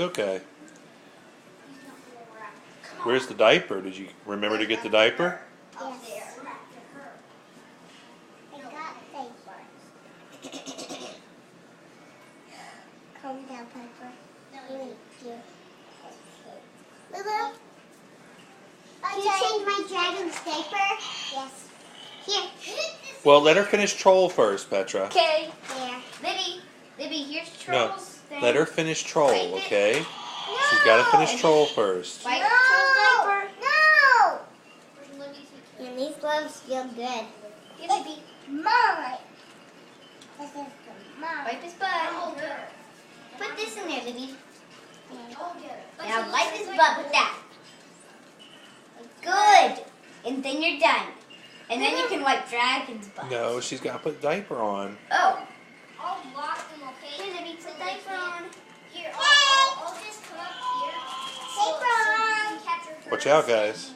okay. Where's the diaper? Did you remember to get the diaper? Yes. I got diapers. Calm down, Piper. Lulu, can you change my dragon's diaper? Yes. Here. Well, let her finish Troll first, Petra. Okay. There. Libby, here's No, Troll's thing. let her finish Troll, okay? No. She's got to finish Troll first. Wipe No. Troll's diaper. No. Where's Libby's? And these gloves feel good. Here, Libby. Mine. This is the mine. Wipe his butt. Put this in there, Libby. Now wipe his butt with that. Good. And then you're done. And then you can wipe Dragon's butt. No, she's got to put diaper on. Oh. I'll lock them, okay? Here, Libby, put diaper on. Here, I'll just come up here. Diaper on. So you can capture her. Watch out, guys.